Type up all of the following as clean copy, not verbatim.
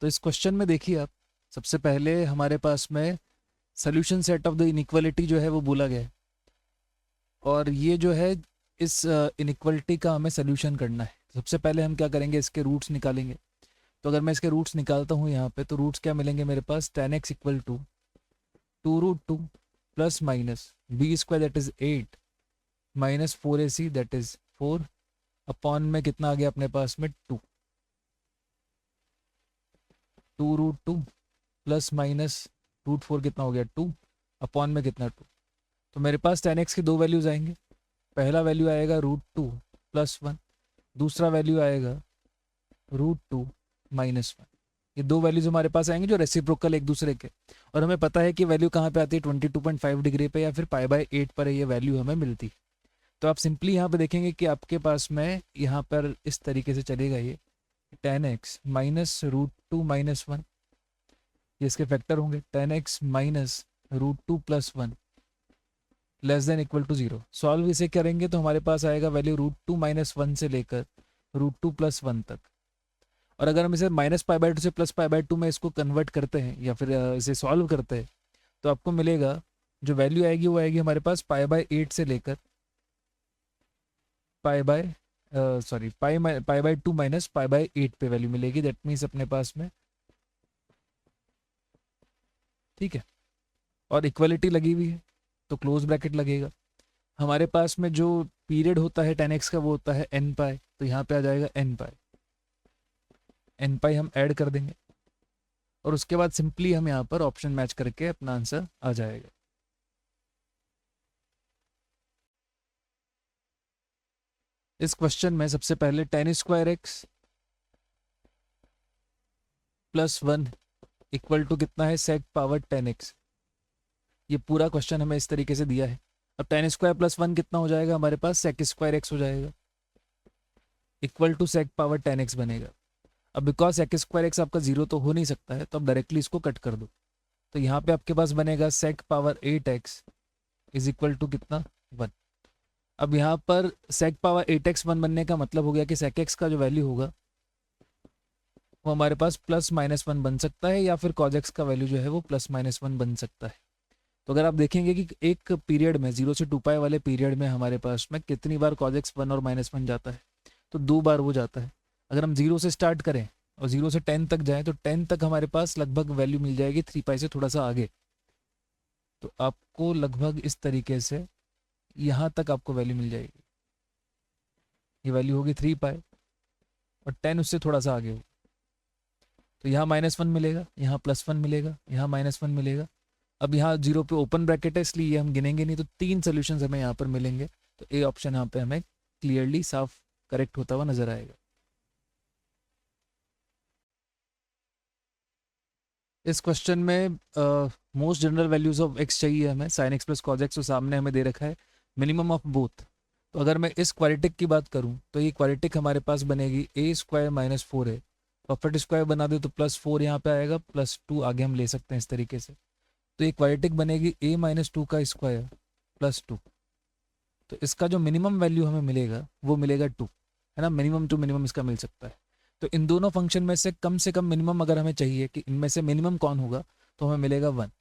तो इस क्वेश्चन में देखिए आप, सबसे पहले हमारे पास में solution set of the inequality जो है वो बोला गया है, और ये जो है इस इनइक्वालिटी का हमें सोल्यूशन करना है। सबसे पहले हम क्या करेंगे, इसके रूट्स निकालेंगे। तो अगर मैं इसके रूट्स निकालता हूँ यहाँ पे, तो रूट्स क्या मिलेंगे मेरे पास, tan x equal to 2√2 plus minus B square that is 8 minus 4ac that is 4 upon में कितना आ गया अपने पास में 2√2 प्लस माइनस √4 कितना हो गया 2 अपॉन में कितना 2। तो मेरे पास tan x की दो वैल्यूज आएंगे। पहला वैल्यू आएगा √2 प्लस 1, दूसरा वैल्यू आएगा √2 माइनस 1। ये दो वैल्यूज हमारे पास आएंगे जो रेसिप्रोकल एक दूसरे के, और हमें पता है कि वैल्यू कहाँ पे आती है, 22.5 डिग्री पे या फिर π/8 पर ये वैल्यू हमें मिलती है। तो आप सिंपली यहाँ पे देखेंगे कि आपके पास में यहाँ पर इस तरीके से चलेगा ये tan x माइनस √2 माइनस 1, ये इसके फैक्टर होंगे। tan x minus √2 plus 1 less than equal to 0। Solve इसे करेंगे तो हमारे पास आएगा वैल्यू √2 माइनस 1 से लेकर √2 प्लस 1 तक। और अगर हम इसे -π/2 से +π/2 में इसको कन्वर्ट करते हैं या फिर इसे सॉल्व करते हैं, तो आपको मिलेगा जो वैल्यू आएगी वो आएगी हमारे पास π/8 से लेकर π/2 माइनस π/8 पे वैल्यू मिलेगी। दैट मीन्स अपने पास में, ठीक है, और इक्वलिटी लगी हुई है तो क्लोज ब्रैकेट लगेगा। हमारे पास में जो पीरियड होता है tan x का वो होता है n π, तो यहाँ पे आ जाएगा n π हम ऐड कर देंगे, और उसके बाद सिंपली हम यहाँ पर ऑप्शन मैच करके अपना आंसर आ जाएगा। इस क्वेश्चन में सबसे पहले tan² x plus 1 equal to कितना है, sec पावर tan x। ये पूरा क्वेश्चन हमें इस तरीके से दिया है। अब tan² प्लस 1 कितना हो जाएगा हमारे पास, sec² x हो जाएगा, equal to sec power tan x बनेगा। अब बिकॉज sec² x आपका 0 तो हो नहीं सकता है, तो अब डायरेक्टली इसको कट कर दो। तो यहाँ पे आपके पास बनेगा sec power 8x is equal to कितना 1। अब यहाँ पर sec पावर 8x 1 बनने का मतलब हो गया कि sec x का जो वैल्यू होगा वो हमारे पास +-1 बन सकता है, या फिर cos x का वैल्यू जो है वो +-1 बन सकता है। तो अगर आप देखेंगे कि एक पीरियड में 0 से 2π वाले पीरियड में हमारे पास में कितनी बार cos x 1 और -1 जाता है, तो 2 बार वो जाता है। अगर हम 0 से स्टार्ट करें और 0 से 10 तक जाएं, तो 10 तक हमारे पास लगभग वैल्यू मिल जाएगी 3π से थोड़ा सा आगे। तो आपको लगभग इस तरीके से यहाँ तक आपको वैल्यू मिल जाएगी। ये वैल्यू होगी 3π और 10 उससे थोड़ा सा आगे हो, तो यहाँ -1 मिलेगा, यहाँ +1 मिलेगा, यहाँ -1 मिलेगा। अब यहाँ 0 पे ओपन ब्रैकेट है इसलिए ये हम गिनेंगे नहीं, तो 3 सोल्यूशंस हमें यहाँ पर मिलेंगे। तो ए ऑप्शन यहाँ पे हमें क्लियरली साफ करेक्ट होता हुआ नजर आएगा। इस क्वेश्चन में most general values of x चाहिए हमें, sin x plus cos x, तो सामने हमें दे रखा है मिनिमम ऑफ बोथ। तो अगर मैं इस क्वाड्रेटिक की बात करूं तो ये क्वाड्रेटिक हमारे पास बनेगी a² - 4a, परफेक्ट स्क्वायर बना दे तो +4 यहाँ पे आएगा, +2 आगे हम ले सकते हैं इस तरीके से। तो ये क्वाड्रेटिक बनेगी a - 2 का स्क्वायर +2। तो इसका जो मिनिमम वैल्यू हमें मिलेगा वो मिलेगा 2, है ना, मिनिमम टू मिनिमम इसका मिल सकता है। तो इन दोनों फंक्शन में से कम मिनिमम अगर हमें चाहिए कि इनमें से मिनिमम कौन होगा, तो हमें मिलेगा 1।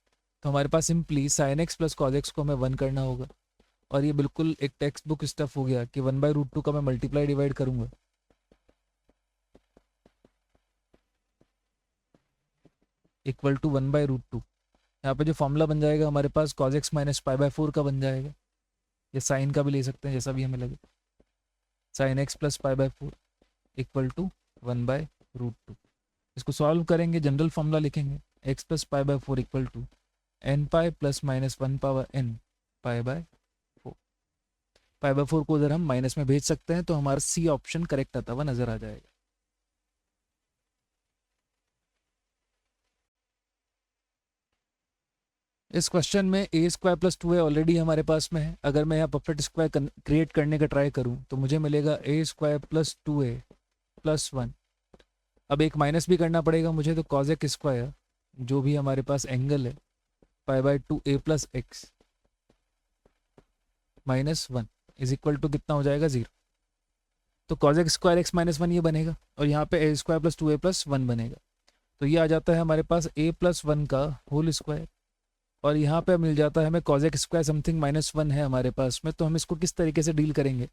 तो हमारे पास simply sin x plus cos x को हमें 1 करना होगा, और ये बिल्कुल एक टेक्स्ट बुक स्टफ हो गया कि 1/√2 का मैं मल्टीप्लाई डिवाइड करूंगा, इक्वल टू 1/√2। यहाँ पे जो फॉर्मूला बन जाएगा हमारे पास cos x माइनस π/4 का बन जाएगा, या साइन का भी ले सकते हैं जैसा भी हमें लगे, sin x plus π/4 equal to 1/√2। इसको सॉल्व करेंगे, जनरल फॉर्मूला लिखेंगे x plus π/4 equal to nπ plus -1 power n π/4। π/4 को अगर हम माइनस में भेज सकते हैं तो हमारा सी ऑप्शन करेक्ट आता हुआ नजर आ जाएगा। इस क्वेश्चन में a² प्लस 2a ऑलरेडी हमारे पास में है। अगर मैं यहाँ परफेक्ट स्क्वायर क्रिएट करने का ट्राई करूँ तो मुझे मिलेगा a² प्लस 2a प्लस 1। अब एक माइनस भी करना पड़ेगा मुझे, तो cos x स्क्वायर जो भी हमारे पास एंगल है π/2a plus x minus 1 is equal to कितना हो जाएगा 0। तो cos x square x minus 1 ये बनेगा, और यहाँ पे a² प्लस 2a प्लस 1 बनेगा। तो ये आ जाता है हमारे पास a+1 का होल स्क्वायर, और यहाँ पे मिल जाता है हमें कॉजेक स्क्वायर समथिंग -1 है हमारे पास में। तो हम इसको किस तरीके से डील करेंगे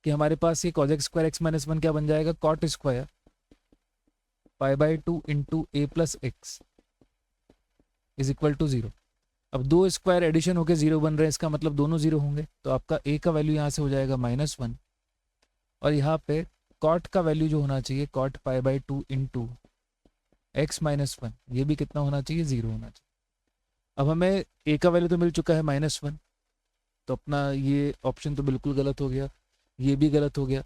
कि हमारे पास ये कॉजेक स्क्वायर x-1 क्या बन जाएगा, cot square π/2 into a+x is equal to 0। अब दो स्क्वायर एडिशन होकर 0 बन रहे हैं, इसका मतलब दोनों 0 होंगे, तो आपका a का वैल्यू यहाँ से हो जाएगा -1, और यहाँ पे कॉट का वैल्यू जो होना चाहिए कॉट π/2 इंटू x-1, ये भी कितना होना चाहिए, 0 होना चाहिए। अब हमें a का वैल्यू तो मिल चुका है -1, तो अपना ये ऑप्शन तो बिल्कुल गलत हो गया, ये भी गलत हो गया,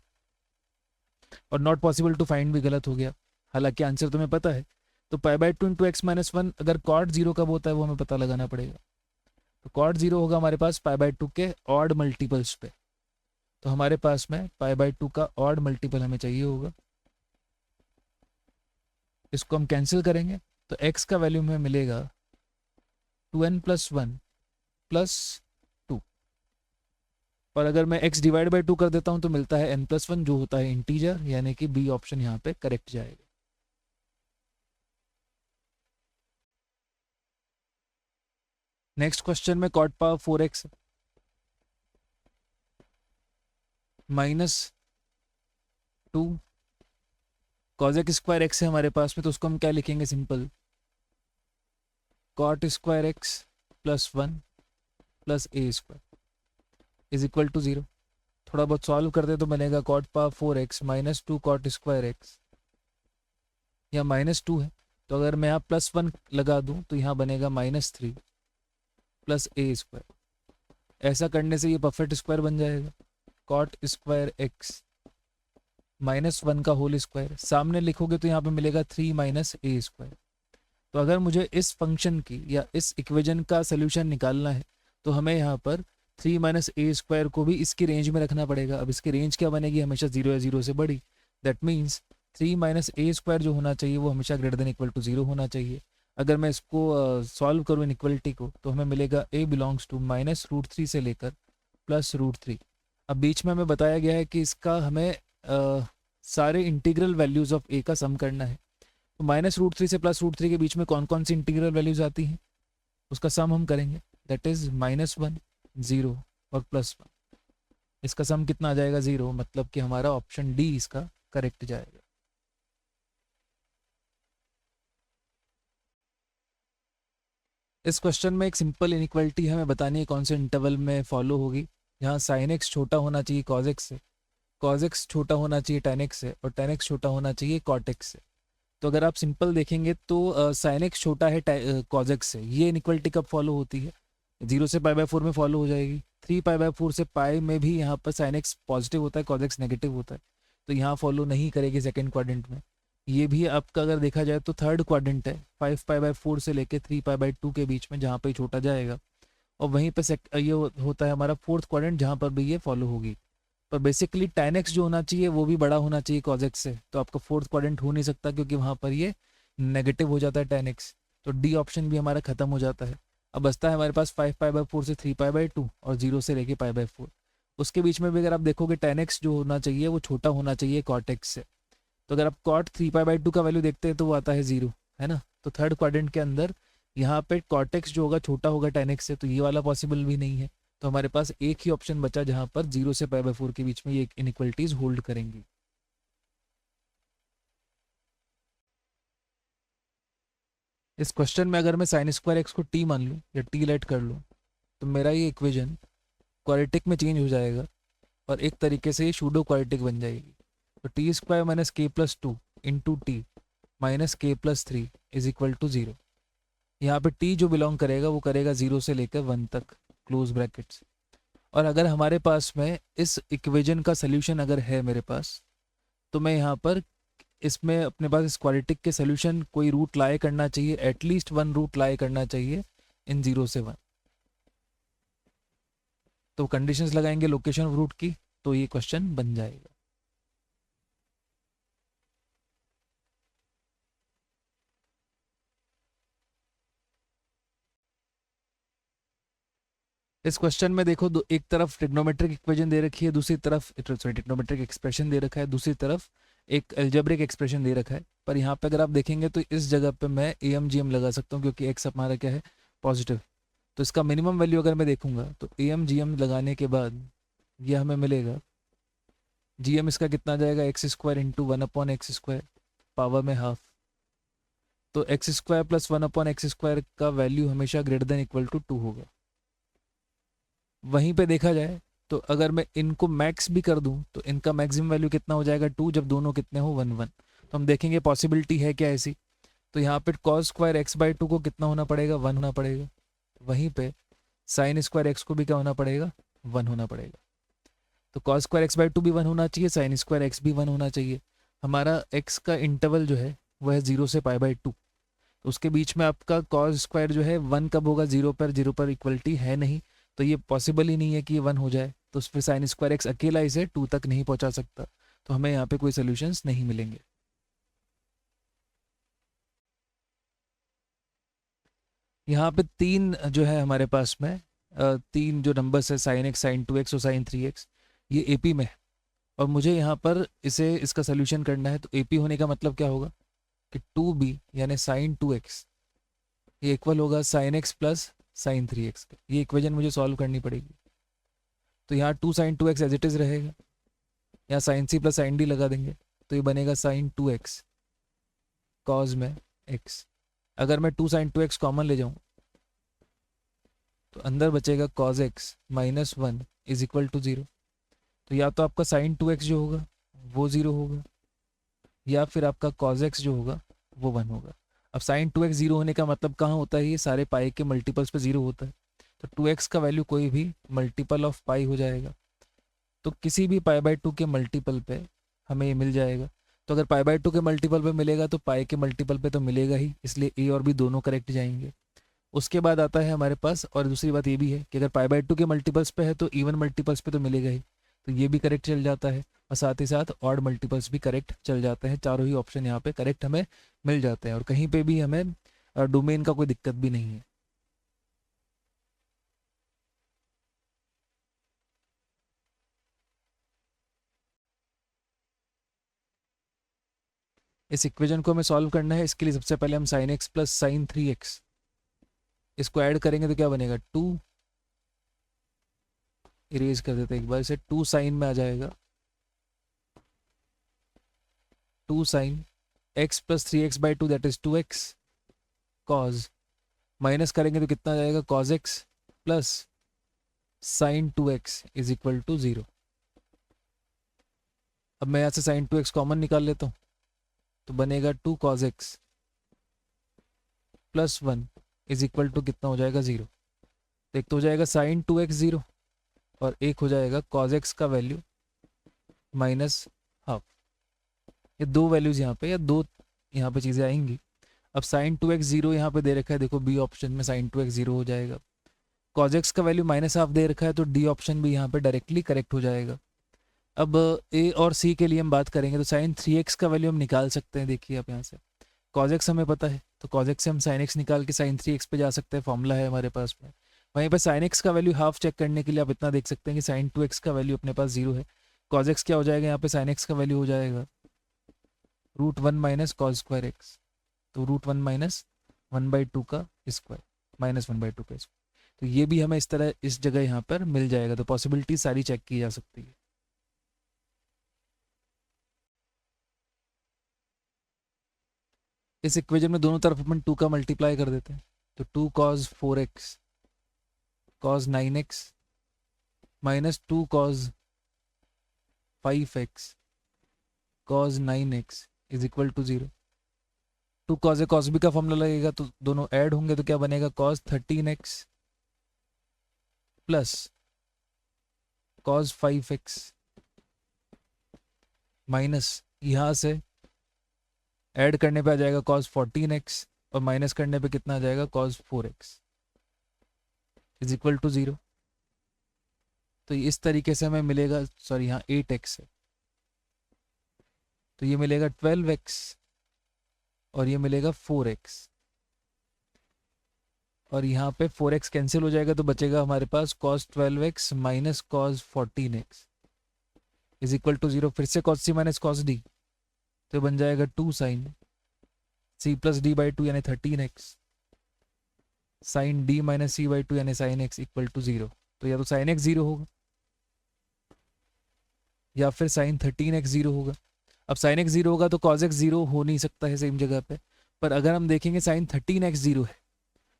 और नॉट पॉसिबल टू फाइंड भी गलत हो गया। हालांकि आंसर तुम्हें पता है, तो π/2 इंटू x-1 अगर कॉट 0 कब होता है वो हमें पता लगाना पड़ेगा। तो कॉट 0 होगा हमारे पास π/2 के ऑड मल्टीपल्स पे, तो हमारे पास में π/2 का ऑड मल्टीपल हमें चाहिए होगा। इसको हम कैंसिल करेंगे तो x का वैल्यू हमें मिलेगा 2n+1 + 2, और अगर मैं x डिवाइड बाई 2 कर देता हूं तो मिलता है n+1 जो होता है इंटीजर, यानी कि बी ऑप्शन यहाँ पे करेक्ट जाएगा। नेक्स्ट क्वेश्चन में cot power 4x -2 cosec square x है हमारे पास में, तो उसको हम क्या लिखेंगे, simple cot square x +1 + a² is equal to 0। थोड़ा बहुत सॉल्व करते तो बनेगा cot power 4x -2 cot square x, या -2 है, तो अगर मैं यहाँ +1 लगा दूँ तो यहाँ बनेगा -3 + a²। ऐसा करने से ये परफेक्ट स्क्वायर बन जाएगा, cot स्क्वायर x -1 का होल स्क्वायर, सामने लिखोगे तो यहाँ पे मिलेगा 3 - a²। तो अगर मुझे इस फंक्शन की या इस इक्वेशन का सोल्यूशन निकालना है तो हमें यहाँ पर 3 - a² को भी इसकी रेंज में रखना पड़ेगा। अब इसकी रेंज क्या बनेगी, हमेशा 0 या 0 से बड़ी, दैट मीन्स 3 - a² जो होना चाहिए वो हमेशा >= 0 होना चाहिए। अगर मैं इसको सॉल्व करूँ इनइक्वलिटी को तो हमें मिलेगा a बिलोंग्स टू -√3 से लेकर +√3। अब बीच में हमें बताया गया है कि इसका हमें सारे इंटीग्रल वैल्यूज़ ऑफ a का सम करना है। तो -√3 से +√3 के बीच में कौन कौन सी इंटीग्रल वैल्यूज़ आती हैं उसका सम हम करेंगे, दैट इज़ -1, 0 और +1। इसका सम कितना आ जाएगा, 0, मतलब कि हमारा ऑप्शन डी इसका करेक्ट जाएगा। इस क्वेश्चन में एक सिंपल इनइक्वालिटी हमें बतानी है कौन से इंटरवल में फॉलो होगी, जहाँ sin x छोटा होना चाहिए cos x से, cos x छोटा होना चाहिए tan x से, और tan x छोटा होना चाहिए cot x से। तो अगर आप सिंपल देखेंगे तो sin x छोटा है cos x से, ये इनइक्वालिटी कब फॉलो होती है, 0 से π/4 में फॉलो हो जाएगी। 3 π/4 से पाई में भी यहाँ पर sin x पॉजिटिव होता है, cos x नेगेटिव होता है, तो यहाँ फॉलो नहीं करेगी सेकेंड क्वाड्रेंट में। ये भी आपका अगर देखा जाए तो थर्ड क्वाड्रेंट है, 5 π/4 से लेके 3 π/2 के बीच में, जहाँ पे छोटा जाएगा, और वहीं पे ये होता है हमारा फोर्थ क्वाड्रेंट जहाँ पर भी ये फॉलो होगी। पर बेसिकली tan x जो होना चाहिए वो भी बड़ा होना चाहिए cos x से, तो आपका फोर्थ क्वाड्रेंट हो नहीं सकता क्योंकि वहाँ पर ये नेगेटिव हो जाता है tan x, तो डी ऑप्शन भी हमारा खत्म हो जाता है। अब बचता है हमारे पास 5 π/4 से 3 π/2 और 0 से लेके π/4। उसके बीच में भी अगर आप देखोगे tan x जो होना चाहिए वो छोटा होना चाहिए cot x से, तो अगर आप cot 3 π/2 का वैल्यू देखते हैं तो वो आता है 0, है ना। तो थर्ड क्वाड्रेंट के अंदर यहाँ पे cot x जो होगा छोटा होगा tan x से, तो ये वाला पॉसिबल भी नहीं है। तो हमारे पास एक ही ऑप्शन बचा जहाँ पर 0 से π/4 के बीच में ये इनइक्वालिटीज होल्ड करेंगी। इस क्वेश्चन में अगर मैं sin स्क्वायर x को t मान लूँ या t लेट कर लूँ तो मेरा ये इक्वेशन क्वाड्रेटिक में चेंज हो जाएगा और एक तरीके से ये शूडो क्वाड्रेटिक बन जाएगी। तो t² - k+2 into T -k+3 is equal to 0। यहाँ पे t जो बिलोंग करेगा वो करेगा 0 से लेकर 1 तक, क्लोज ब्रैकेट्स। और अगर हमारे पास में इस इक्वेशन का सोल्यूशन अगर है मेरे पास, तो मैं यहाँ पर इसमें अपने पास इस क्वाड्रेटिक के सोल्यूशन कोई रूट लाए करना चाहिए, एटलीस्ट 1 रूट लाए करना चाहिए इन 0 से 1। तो कंडीशंस लगाएंगे लोकेशन ऑफ रूट की, तो ये क्वेश्चन बन जाएगा। इस क्वेश्चन में देखो एक तरफ ट्रिग्नोमेट्रिक इक्वेशन दे रखी है, दूसरी तरफ ट्रिग्नोमेट्रिक एक्सप्रेशन दे रखा है, दूसरी तरफ एक एल्जेब्रिक एक्सप्रेशन दे रखा है, पर यहाँ पे अगर आप देखेंगे तो इस जगह पे मैं ए एम जी एम लगा सकता हूँ क्योंकि एक्स हमारा क्या है, पॉजिटिव। तो इसका मिनिमम वैल्यू अगर मैं देखूंगा तो ए एम जी एम लगाने के बाद ये हमें मिलेगा, जी एम इसका कितना आ जाएगा, x square into one upon x square power में हाफ। तो x square plus one upon x square का वैल्यू हमेशा ग्रेटर देन इक्वल टू 2 होगा। वहीं पे देखा जाए तो अगर मैं इनको मैक्स भी कर दूं तो इनका मैक्सिमम वैल्यू कितना हो जाएगा, 2, जब दोनों कितने हो 1 1। तो हम देखेंगे पॉसिबिलिटी है क्या ऐसी। तो यहाँ पे कॉस स्क्वायर एक्स बाई 2 को कितना होना पड़ेगा, 1 होना पड़ेगा। वहीं पे साइन स्क्वायर एक्स को भी क्या होना पड़ेगा, 1 होना पड़ेगा। तो कॉस स्क्वायर एक्स बाई 2 भी 1 होना चाहिए, साइन स्क्वायर एक्स भी 1 होना चाहिए। हमारा एक्स का इंटरवल जो है वह है 0 से पाई बाई 2। तो उसके बीच में आपका कॉस स्क्वायर जो है 1 कब होगा, 0 पर इक्वलिटी है नहीं, तो ये पॉसिबल ही नहीं है कि ये 1 हो जाए। तो फिर साइन स्क्वायर एक्स अकेला इसे 2 तक नहीं पहुंचा सकता, तो हमें यहाँ पे कोई सोल्यूशंस नहीं मिलेंगे। यहाँ पे तीन जो है हमारे पास में तीन जो नंबर्स है, साइन एक्स, साइन 2x और साइन 3x, ये एपी में है। और मुझे यहाँ पर इसे इसका सोल्यूशन करना है। तो एपी होने का मतलब क्या होगा कि 2b यानी साइन 2x ये इक्वल होगा sine x plus sign 3x का। ये इक्वेशन मुझे सॉल्व करनी पड़ेगी। तो यहाँ 2 sine 2x as it is रहेगा, यहाँ sine C plus sine D लगा देंगे, तो ये बनेगा साइन 2x कॉज में x। अगर मैं 2 साइन 2x कॉमन ले जाऊँ तो अंदर बचेगा cos X minus 1 is equal to 0। तो या तो आपका साइन 2x जो होगा वो 0 होगा, या फिर आपका कॉज एक्स जो होगा वो 1 होगा। अब साइन 2x 0 होने का मतलब कहाँ होता है, ये सारे पाई के मल्टीपल्स पे 0 होता है। तो 2x का वैल्यू कोई भी मल्टीपल ऑफ पाई हो जाएगा। तो किसी भी पाई बाई 2 के मल्टीपल पे हमें ये मिल जाएगा। तो अगर पाई बाई 2 के मल्टीपल पे मिलेगा तो पाई के मल्टीपल पे तो मिलेगा ही, इसलिए ए और बी दोनों करेक्ट जाएंगे। उसके बाद आता है हमारे पास, और दूसरी बात ये भी है कि अगर पाई बाई 2 के मल्टीपल्स पे है तो इवन मल्टीपल्स पे तो मिलेगा ही, तो ये भी करेक्ट चल जाता है। और साथ ही साथ ऑड मल्टीपल्स भी करेक्ट चल जाते हैं। चारों ही ऑप्शन यहाँ पे करेक्ट हमें मिल जाते हैं और कहीं पे भी हमें डोमेन का कोई दिक्कत भी नहीं है। इस इक्वेशन को हमें सॉल्व करना है। इसके लिए सबसे पहले हम sine x plus sign 3x इसको ऐड करेंगे तो क्या बनेगा, 2 इरेज कर देते हैं एक बार इसे, 2 साइन में आ जाएगा 2 sine x plus 3x by 2 that is 2x cos, minus करेंगे तो कितना आ जाएगा, cos X plus sine 2x is equal to 0। अब मैं यहाँ से साइन 2x कॉमन निकाल लेता हूँ तो बनेगा 2 cos X plus 1 is equal to कितना हो जाएगा, 0। तो एक तो हो जाएगा साइन 2x 0 और एक हो जाएगा कॉज एक्स का वैल्यू माइनस हाफ। ये दो वैल्यूज यहाँ पे या दो यहाँ पे चीज़ें आएंगी। अब साइन 2x 0 यहाँ पे दे रखा है, देखो बी ऑप्शन में साइन 2x 0 हो जाएगा। कॉज एक्स का वैल्यू माइनस हाफ दे रखा है तो डी ऑप्शन भी यहाँ पे डायरेक्टली करेक्ट हो जाएगा। अब ए और सी के लिए हम बात करेंगे तो साइन 3x का वैल्यू हम निकाल सकते हैं। देखिए आप यहाँ से कॉज एक्स हमें पता है तो कॉज एक्स से हम साइन एक्स निकाल के साइन 3x पे जा सकते हैं, फॉर्मूला है हमारे पास में। वहीं पर साइन एक्स का वैल्यू हाफ चेक करने के लिए आप इतना देख सकते हैं कि साइन 2x का वैल्यू अपने पास 0 है। कॉज एक्स क्या हो जाएगा, यहाँ पे साइन एक्स का वैल्यू हो जाएगा √1 माइनस कॉज स्क्वायर एक्स। तो √1 माइनस 1/2 का स्क्वायर माइनस 1/2 का स्क्वायर। तो ये भी हमें इस तरह इस जगह यहाँ पर मिल जाएगा। तो पॉसिबिलिटी सारी चेक की जा सकती है। इस इक्वेशन में दोनों तरफ अपन 2 का मल्टीप्लाई कर देते हैं तो 2 cos 4x cos 9x minus 2 cos 5x cos 9x is equal to 0। 2 cos A cos B का फॉर्मूला लगेगा तो दोनों ऐड होंगे तो क्या बनेगा, cause 13x plus cos 5x minus यहाँ से ऐड करने पे आ जाएगा कॉज 14x और माइनस करने पे कितना आ जाएगा, cause 4x is equal to 0। तो इस तरीके से हमें मिलेगा, सॉरी यहाँ 8x है तो ये मिलेगा 12x और ये मिलेगा 4x और यहाँ पे 4x कैंसिल हो जाएगा तो बचेगा हमारे पास cos 12x minus cos 14x is equal to 0। फिर से cos c minus cos d तो ये बन जाएगा 2 sine C plus D by two यानी 13x sine D minus C by two यानी साइन एक्स इक्वल टू 0। तो या तो साइन एक्स 0 होगा या फिर साइन 13x 0 होगा। अब साइन एक्स 0 होगा तो कॉज एक्स 0 हो नहीं सकता है सेम जगह पे, पर अगर हम देखेंगे साइन 13x 0 है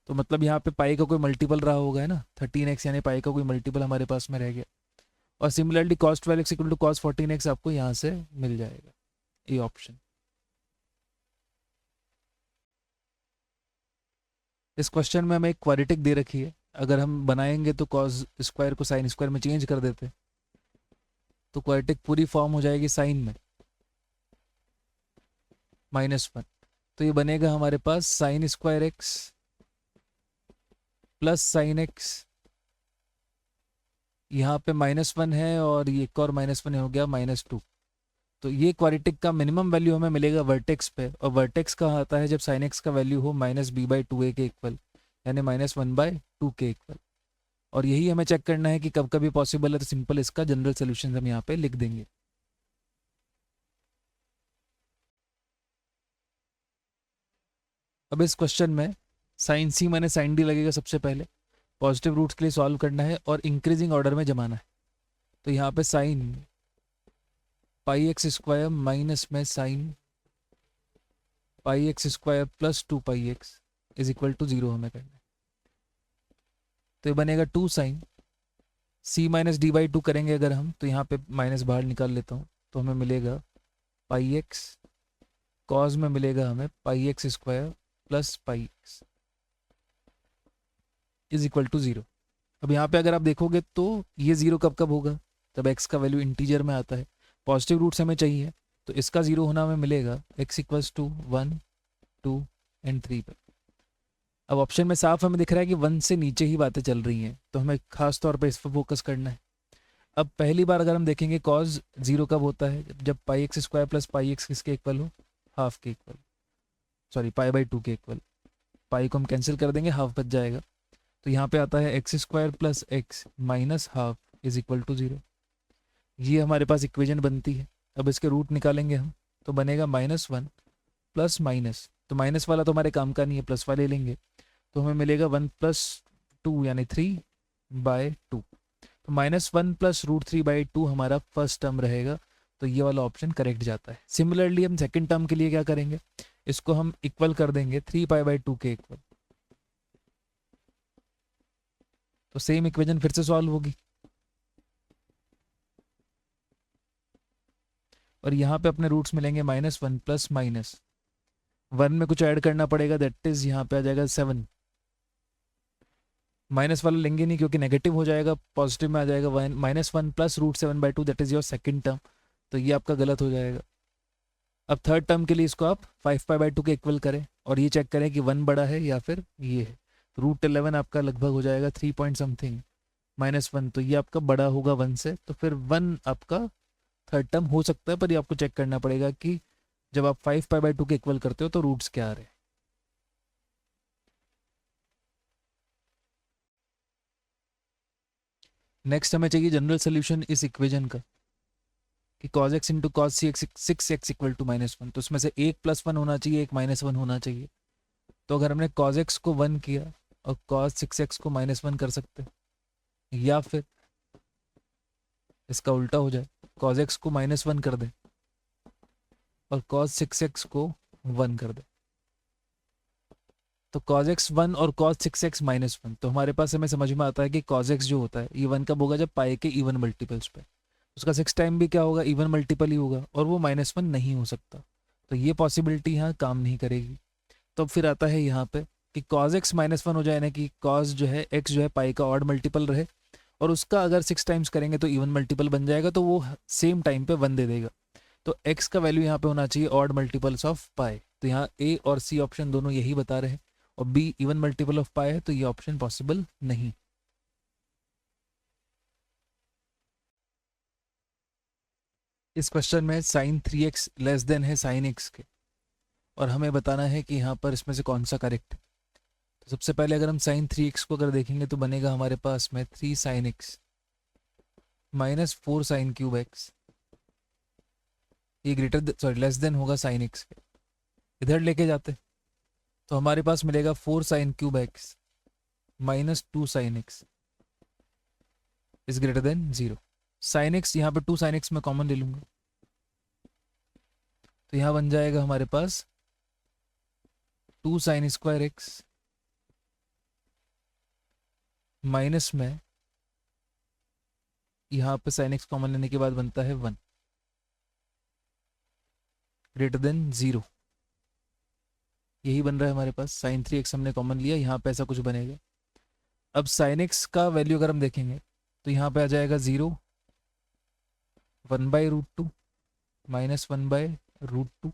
तो मतलब यहाँ पे पाई का कोई मल्टीपल रहा होगा, है ना, 13x यानी पाई का कोई मल्टीपल हमारे पास में रह गया। और similarly cos 12x equal to cos 14x आपको यहाँ से मिल जाएगा, ये ऑप्शन। इस क्वेश्चन में हमें एक क्वाड्रेटिक दे रखी है, अगर हम बनाएंगे तो cos स्क्वायर को साइन स्क्वायर में चेंज कर देते तो क्वाड्रेटिक पूरी फॉर्म हो जाएगी साइन में -1। तो ये बनेगा हमारे पास sine square x plus sine x, यहाँ पे -1 है और ये एक और -1 हो गया -2। तो ये क्वाड्रेटिक का मिनिमम वैल्यू हमें मिलेगा वर्टेक्स पे, और वर्टेक्स कहाँ आता है जब साइन एक्स का वैल्यू हो -b/2a के इक्वल यानी -1/2 के इक्वल। और यही हमें चेक करना है कि कब कभी पॉसिबल है, तो सिंपल इसका जनरल सोल्यूशन हम यहाँ पे लिख देंगे। अब इस क्वेश्चन में sign C minus sign D लगेगा सबसे पहले, पॉजिटिव रूट्स के लिए सॉल्व करना है और इंक्रीजिंग ऑर्डर में जमाना है। तो यहाँ पे sine pi x square minus में sine pi x square plus 2 pi x is equal to 0 हमें करना है। तो ये बनेगा 2 sine C minus D by two करेंगे अगर हम, तो यहाँ पे माइनस बाहर निकाल लेता हूँ, तो हमें मिलेगा पाई एक्स, कॉज में मिलेगा हमें pi x square plus pi x is equal to 0। अब यहाँ पे अगर आप देखोगे तो ये 0 कब कब होगा, तब x का वैल्यू इंटीजर में आता है, पॉजिटिव रूट्स हमें चाहिए, तो इसका 0 होना हमें मिलेगा x इक्वल्स टू 1 2 एंड 3 पे। अब ऑप्शन में साफ हमें दिख रहा है कि 1 से नीचे ही बातें चल रही हैं, तो हमें खास तौर पे इस पर फोकस करना है। अब पहली बार अगर हम देखेंगे कॉज 0 कब होता है, जब pi x square plus pi x किसके इक्वल हो, हाफ के इक्वल, सॉरी π/2 के इक्वल। पाई को हम कैंसिल कर देंगे, हाफ बच जाएगा। तो यहाँ पे आता है X square plus X minus half is equal to 0। ये हमारे पास इक्वेशन बनती है। अब इसके रूट निकालेंगे हम, तो बनेगा -1 प्लस माइनस, तो माइनस वाला तो हमारे काम का नहीं है, प्लस वाले लेंगे, तो हमें मिलेगा 1 + 2 यानी 3/2। तो -1 + √3/2 हमारा फर्स्ट टर्म रहेगा, तो ये वाला ऑप्शन करेक्ट जाता है। सिमिलरली हम सेकंड टर्म के लिए क्या करेंगे, इसको हम इक्वल कर देंगे 3π/2 के इक्वल, तो सेम इक्वेशन फिर से सॉल्व होगी। और यहाँ पे अपने रूट्स मिलेंगे -1 प्लस -1 में कुछ ऐड करना पड़ेगा, दैट इज यहाँ पे आ जाएगा 7। माइनस वाला लेंगे नहीं क्योंकि नेगेटिव हो जाएगा, पॉजिटिव में आ जाएगा -1 plus √7/2 that is your second term, तो ये आपका गलत हो जाएगा। अब थर्ड टर्म के लिए इसको आप 5π/2 के इक्वल करें और ये चेक करें कि 1 बड़ा है या फिर ये है। √11 आपका लगभग हो जाएगा 3 पॉइंट समथिंग -1, तो ये आपका बड़ा होगा 1 से, तो फिर 1 आपका थर्ड टर्म हो सकता है, पर ये आपको चेक करना पड़ेगा कि जब आप 5π/2 के इक्वल करते हो तो रूट्स क्या आ रहे हैं। नेक्स्ट हमें चाहिए जनरल सोल्यूशन इस इक्वेशन का कि cos x into cos 6x equal to -1, तो उसमें से एक +1 होना चाहिए, एक -1 होना चाहिए। तो अगर हमने cos x को 1 किया और cos 6x को -1 कर सकते, या फिर इसका उल्टा हो जाए, cos x को -1 कर दे और cos 6x को 1 कर दे, तो cos x 1 और cos 6x -1, तो हमारे पास हमें समझ में आता है कि cos x जो होता है ये 1 कब होगा, जब पाई के इवन मल्टीपल्स पे, उसका 6 टाइम भी क्या होगा, इवन मल्टीपल ही होगा, और वो -1 नहीं हो सकता, तो ये पॉसिबिलिटी यहाँ काम नहीं करेगी। तो फिर आता है यहाँ पे कि cos x -1 हो जाए, यानी कि cos जो है x जो है पाई का ऑड मल्टीपल रहे, और उसका अगर 6 टाइम्स करेंगे तो इवन मल्टीपल बन जाएगा, तो वो सेम टाइम पे 1 दे देगा। तो x का वैल्यू यहाँ पे होना चाहिए ऑड मल्टीपल्स ऑफ पाई, तो यहाँ A और C ऑप्शन दोनों यही बता रहे हैं, और B इवन मल्टीपल ऑफ पाई है, तो ये ऑप्शन पॉसिबल नहीं। इस क्वेश्चन में sin 3x लेस देन है sin x के, और हमें बताना है कि यहाँ पर इसमें से कौन सा करेक्ट है। तो सबसे पहले अगर हम sin 3x को अगर देखेंगे तो बनेगा हमारे पास में 3 sin x -4 sin cube x ये लेस देन होगा साइन एक्स के, इधर लेके जाते तो हमारे पास मिलेगा 4 sine cube x minus 2 sine x is greater than 0। Sign x यहाँ पे 2 साइन एक्स में कॉमन ले लूँगा, तो यहाँ बन जाएगा हमारे पास 2 साइन स्क्वायर एक्स माइनस में यहाँ पे साइन एक्स कॉमन लेने के बाद बनता है 1 ग्रेटर देन 0। यही बन रहा है हमारे पास, साइन 3x हमने कॉमन लिया, यहाँ पे ऐसा कुछ बनेगा। अब साइन एक्स का वैल्यू अगर हम देखेंगे तो यहाँ पे आ जाएगा 0, 1/√2 minus 1/√2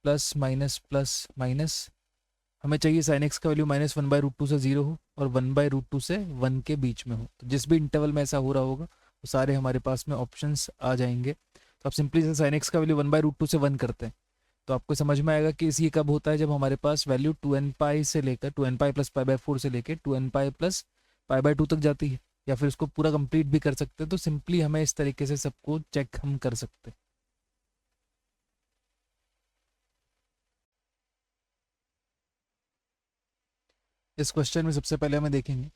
plus minus plus minus, हमें चाहिए साइन एक्स का वैल्यू माइनस 1/√2 से 0 हो और 1/√2 से 1 के बीच में हो। तो जिस भी इंटरवल में ऐसा हो रहा होगा वो सारे हमारे पास में ऑप्शंस आ जाएंगे। तो आप सिंपली से साइन एक्स का वैल्यू 1/√2 से 1 करते हैं तो आपको समझ में आएगा कि ये कब होता है, जब हमारे पास वैल्यू 2n से लेकर 2n प्लस π/4 से लेकर 2n प्लस π/2 तक जाती है, या फिर उसको पूरा कंप्लीट भी कर सकते हैं। तो सिंपली हमें इस तरीके से सबको चेक हम कर सकते हैं। इस क्वेश्चन में सबसे पहले हमें देखेंगे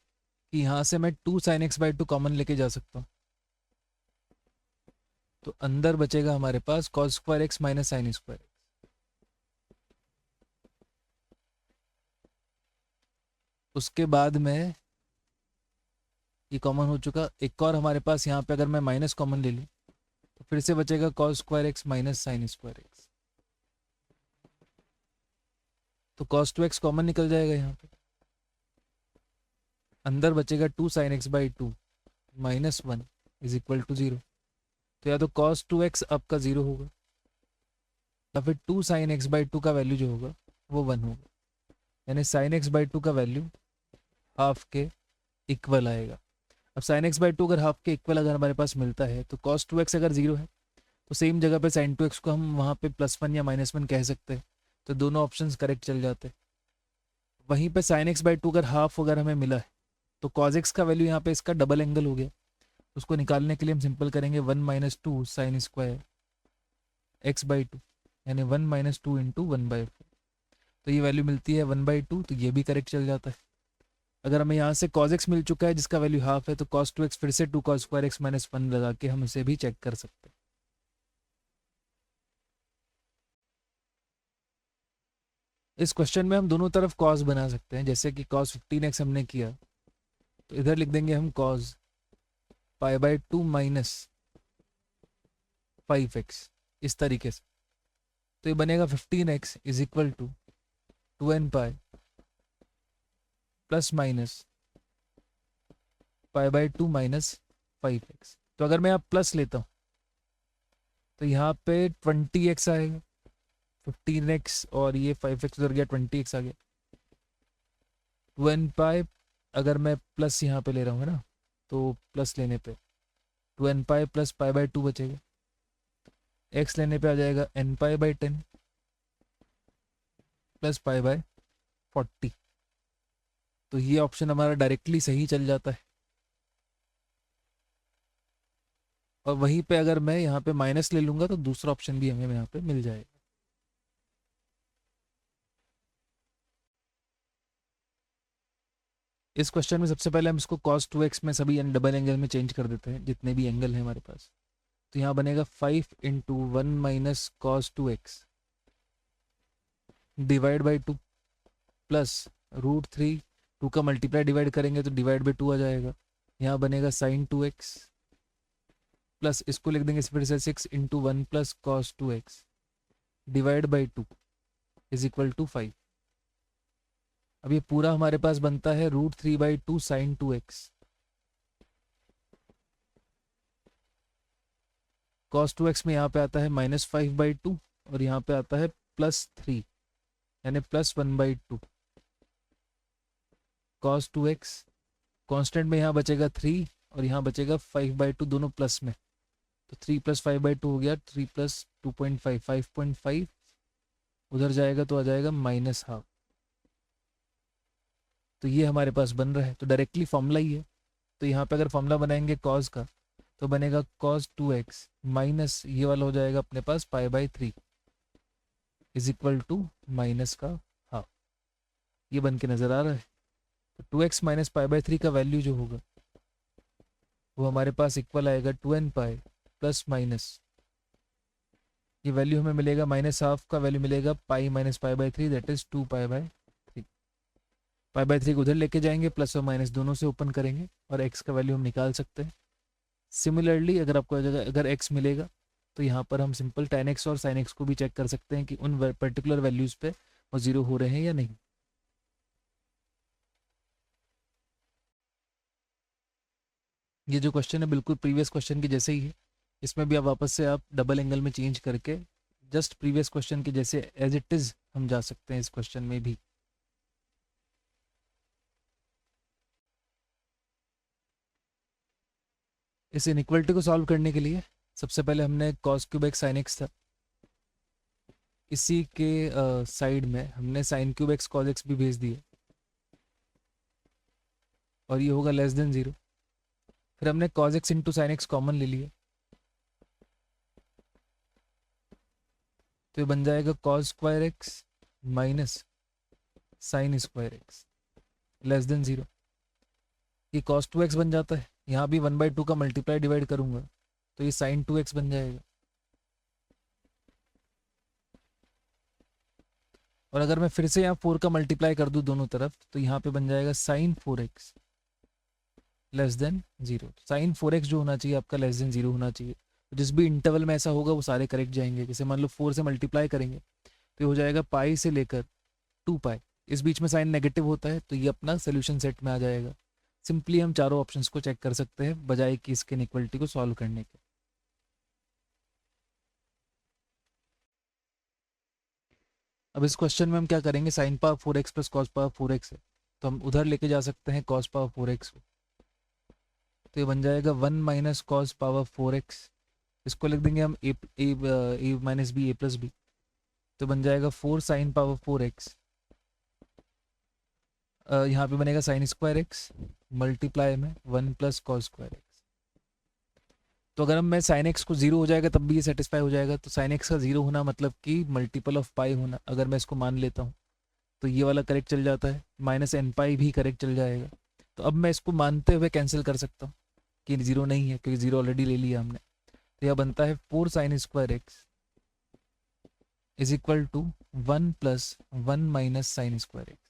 कि यहाँ से मैं 2 साइन x/2 कॉमन लेके जा सकता हूँ, तो अंदर बचेगा हमारे पास cos square X minus sine square. उसके बाद में ये कॉमन हो चुका, एक और हमारे पास यहाँ पे अगर मैं माइनस कॉमन ले लूँ तो फिर से बचेगा cos square X minus sine square X, तो cos 2x कॉमन निकल जाएगा यहाँ पे, अंदर बचेगा 2 साइन x/2 minus 1 is equal to 0। तो या तो cos 2x आपका 0 होगा या फिर 2 साइन x/2 का वैल्यू जो होगा वो 1 होगा, यानी साइन x/2 का वैल्यू हाफ के इक्वल आएगा। अब साइन x/2 अगर हाफ के इक्वल अगर हमारे पास मिलता है तो cos 2x अगर 0 है तो सेम जगह पे साइन 2x को हम वहाँ पे +1 या -1 कह सकते हैं, तो दोनों ऑप्शंस करेक्ट चल जाते हैं। वहीं पे साइन x/2 अगर हाफ अगर हमें मिला है तो cos x का वैल्यू यहाँ पे इसका डबल एंगल हो गया, उसको निकालने के लिए हम सिंपल करेंगे 1 - 2 साइन स्क्वायर x/2 यानी 1 - 2 इंटू 1/4, तो ये वैल्यू मिलती है 1/2, तो ये भी करेक्ट चल जाता है। अगर हमें यहाँ से cos x मिल चुका है जिसका वैल्यू हाफ है तो cos 2x फिर से 2 cos स्क्वायर एक्स माइनस 1 लगा के हम इसे भी चेक कर सकते हैं। इस क्वेश्चन में हम दोनों तरफ cos बना सकते हैं, जैसे कि cos 15x हमने किया तो इधर लिख देंगे हम cos π/2 माइनस 5x इस तरीके से, तो ये बनेगा 15x is equal to 2n pi plus minus π/2 minus 5x। तो अगर मैं यहाँ प्लस लेता हूँ तो यहाँ पे 20x आएगा, 15x और ये 5x उधर गया 20x आ गया, 2n पाई अगर मैं प्लस यहाँ पे ले रहा हूँ ना तो प्लस लेने पे 2n पाई प्लस π/2 बचेगा, x लेने पे आ जाएगा n पाई/10 प्लस π/40। तो ये ऑप्शन हमारा डायरेक्टली सही चल जाता है। और वहीं पे अगर मैं यहाँ पे माइनस ले लूँगा तो दूसरा ऑप्शन भी हमें यहाँ पे मिल जाएगा। इस क्वेश्चन में सबसे पहले हम इसको cos 2x में सभी डबल एंगल में चेंज कर देते हैं, जितने भी एंगल हैं हमारे पास। तो यहाँ बनेगा 5 × 1 minus cos 2x divide by 2 plus √3, 2 का मल्टीप्लाई डिवाइड करेंगे तो डिवाइड बाई 2 आ जाएगा, यहाँ बनेगा sin 2x प्लस इसको लिख देंगे फिर से 6 × 1 plus cos 2x divide by 2 is equal to 5। अब ये पूरा हमारे पास बनता है √3/2 sin 2x, cos 2x में यहाँ पे आता है -5/2 और यहाँ पे आता है +3 यानी +1/2 cos 2x, कांस्टेंट में यहाँ बचेगा 3 और यहाँ बचेगा 5/2 दोनों प्लस में, तो 3 + 5/2 हो गया 3 + 2.5 5.5 उधर जाएगा तो आ जाएगा -½ तो ये हमारे पास बन रहा है। तो डायरेक्टली फॉर्मूला ही है, तो यहाँ पे अगर फॉर्मूला बनाएंगे cos का तो बनेगा cos 2x माइनस ये वाला हो जाएगा अपने पास π/3 इज इक्वल टू माइनस का हाफ। ये बन के नज़र आ रहा है। तो 2x माइनस π/3 का वैल्यू जो होगा वो हमारे पास इक्वल आएगा 2nπ प्लस माइनस ये वैल्यू हमें मिलेगा माइनस हाफ का वैल्यू मिलेगा पाई माइनस π/3 दैट इज 2π/3। π/3 को उधर लेके जाएंगे, प्लस और माइनस दोनों से ओपन करेंगे और x का वैल्यू हम निकाल सकते हैं। सिमिलरली अगर आपको अगर x मिलेगा तो यहाँ पर हम सिंपल tan x और sin x को भी चेक कर सकते हैं कि उन पर्टिकुलर वैल्यूज़ पे वो ज़ीरो हो रहे हैं या नहीं। ये जो क्वेश्चन है बिल्कुल प्रीवियस क्वेश्चन के जैसे ही है। इसमें भी आप वापस से आप डबल एंगल में चेंज करके जस्ट प्रीवियस क्वेश्चन के जैसे एज इट इज़ हम जा सकते हैं इस क्वेश्चन में भी। इस इनइक्वलिटी को सॉल्व करने के लिए सबसे पहले हमने cos cube x sine x था, इसी के साइड में हमने sine cube x cos x भी भेज दिए और ये होगा लेस देन 0। फिर हमने cos x into sine x common ले लिया तो ये बन जाएगा cos square X minus sine square x less than 0। ये cos 2x बन जाता है, यहाँ भी 1/2 का मल्टीप्लाई डिवाइड करूंगा तो ये साइन 2x बन जाएगा। और अगर मैं फिर से यहाँ 4 का मल्टीप्लाई कर दूँ दोनों तरफ तो यहाँ पे बन जाएगा sign 4x less than 0। Sign 4x जो होना चाहिए आपका लेस देन 0 होना चाहिए। तो जिस भी इंटरवल में ऐसा होगा वो सारे करेक्ट जाएंगे। जैसे मान लो 4 से मल्टीप्लाई करेंगे तो ये हो जाएगा पाई से लेकर 2π, इस बीच में साइन नेगेटिव होता है तो ये अपना सोल्यूशन सेट में आ जाएगा। सिंपली हम चारों ऑप्शंस को चेक कर सकते हैं बजाय कि इसके इनइक्वलिटी को सॉल्व करने के। अब इस क्वेश्चन में हम क्या करेंगे, sine power 4x plus cos power 4x है तो हम उधर लेके जा सकते हैं कॉस पावर 4x को। तो ये बन जाएगा 1 माइनस कॉस पावर 4x, इसको लिख देंगे हम ए माइनस बी ए प्लस बी। तो बन जाएगा 4 साइन पावर 4x, यहाँ पे बनेगा साइन स्क्वायर एक्स मल्टीप्लाई में 1 प्लस कॉस स्क्वायर एक्स। तो अगर हम मैं साइन एक्स को 0 हो जाएगा तब भी ये सेटिस्फाई हो जाएगा। तो साइन एक्स का 0 होना मतलब कि मल्टीपल ऑफ पाई होना, अगर मैं इसको मान लेता हूँ तो ये वाला करेक्ट चल जाता है, माइनस एन पाई भी करेक्ट चल जाएगा। तो अब मैं इसको मानते हुए कैंसिल कर सकता हूँ कि 0 नहीं है क्योंकि 0 ऑलरेडी ले लिया हमने। तो यह बनता है 4 sine square X is equal to 1 plus 1 minus sine square X.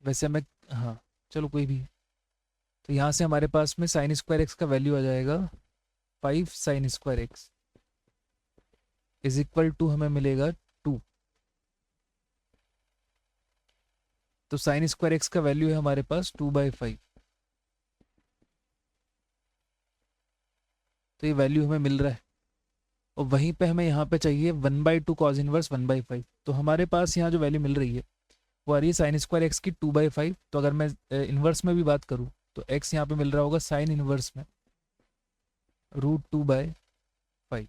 वैसे मैं हाँ चलो कोई भी। तो यहाँ से हमारे पास में साइन स्क्वायर एक्स का वैल्यू आ जाएगा 5 sine square X is equal to हमें मिलेगा 2। तो साइन स्क्वायर एक्स का वैल्यू है हमारे पास 2/5। तो ये वैल्यू हमें मिल रहा है और वहीं पे हमें यहाँ पे चाहिए 1/2 कॉस इनवर्स 1/5। तो हमारे पास यहाँ जो वैल्यू मिल रही है वो आ रही है साइन स्क्वायर एक्स की 2/5। तो अगर मैं इन्वर्स में भी बात करूँ तो x यहाँ पे मिल रहा होगा साइन इनवर्स में √2/5।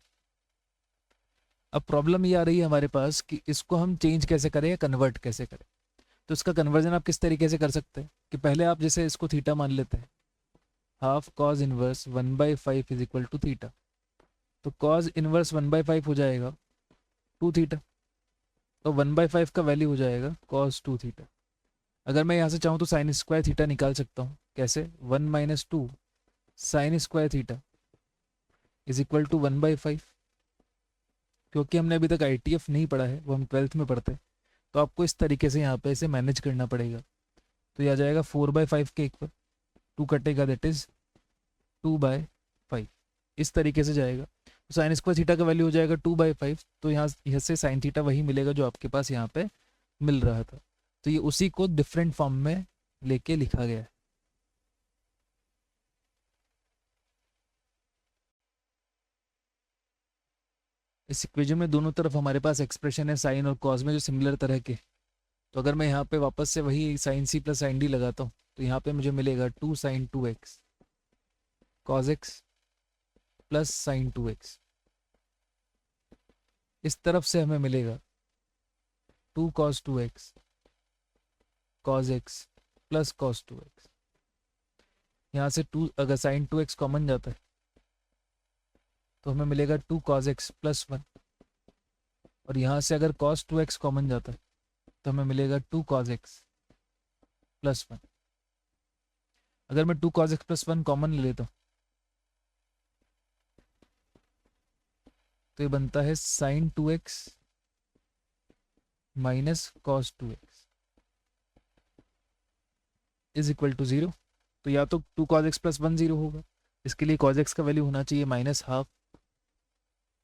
अब प्रॉब्लम ये आ रही है हमारे पास कि इसको हम चेंज कैसे करें या कन्वर्ट कैसे करें। तो इसका कन्वर्जन आप किस तरीके से कर सकते हैं कि पहले आप जैसे इसको थीटा मान लेते हैं, half cos inverse 1/5 is equal to theta. तो कॉस इनवर्स 1/5 हो जाएगा 2 थीटा, तो 1/5 का वैल्यू हो जाएगा कॉस 2 थीटा। अगर मैं यहाँ से चाहूँ तो साइन स्क्वायर थीटा निकाल सकता हूँ। कैसे, 1 minus 2 sine square theta is equal to 1/5। क्योंकि हमने अभी तक ITF नहीं पढ़ा है, वो हम 12th में पढ़ते हैं, तो आपको इस तरीके से यहाँ पे इसे मैनेज करना पड़ेगा। तो यह आ जाएगा 4/5 के इक्वल, 2 कटेगा दैट इज 2/5, इस तरीके से जाएगा। तो साइन स्क्वायर थीटा का वैल्यू हो जाएगा 2/5। तो यहाँ से साइन थीटा वही मिलेगा जो आपके पास यहाँ पे मिल रहा था। तो ये उसी को डिफरेंट फॉर्म में लेके लिखा गया है। इस इक्वेशन में दोनों तरफ हमारे पास एक्सप्रेशन है साइन और कॉस में जो सिमिलर तरह के। तो अगर मैं यहाँ पे वापस से वही sine C plus sine D लगाता हूँ तो यहाँ पे मुझे मिलेगा 2 sine 2x cos X plus sine 2x। इस तरफ से हमें मिलेगा 2 cos 2x cos X plus cos 2x। यहाँ से 2 अगर साइन 2x कॉमन जाता है तो हमें मिलेगा 2 cos x प्लस 1, और यहाँ से अगर cos 2x कॉमन जाता है तो हमें मिलेगा 2 cos x प्लस 1। अगर मैं 2 cos x प्लस 1 कॉमन ले लेता हूँ तो ये बनता है sine 2x minus cos 2x is equal to 0। तो या तो 2 cos x प्लस 1 0 होगा, इसके लिए cos x का वैल्यू होना चाहिए -12।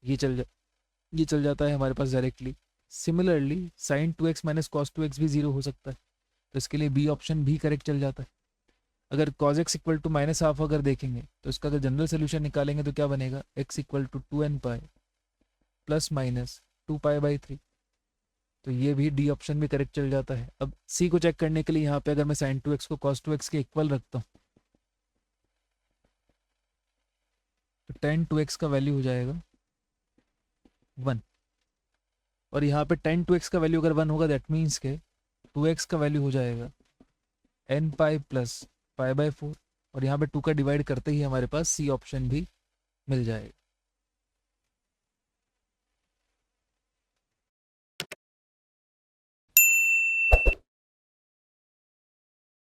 ये चल जाता है हमारे पास directly. Similarly sine 2x minus cos 2x भी 0 हो सकता है, तो इसके लिए बी ऑप्शन भी करेक्ट चल जाता है। अगर cos x इक्वल टू -12 अगर देखेंगे तो इसका अगर जनरल सोल्यूशन निकालेंगे तो क्या बनेगा, x equal to 2n pi plus minus 2π/3। तो ये भी डी ऑप्शन भी करेक्ट चल जाता है। अब सी को चेक करने के लिए यहाँ पे अगर मैं साइन 2x को cos 2x के इक्वल रखता हूँ तो tan 2x का वैल्यू हो जाएगा 1, और यहाँ पे tan 2x का वैल्यू अगर 1 होगा दैट मीन्स के 2x का वैल्यू हो जाएगा n पाई प्लस π/4, और यहाँ पे 2 का डिवाइड करते ही हमारे पास सी ऑप्शन भी मिल जाएगा।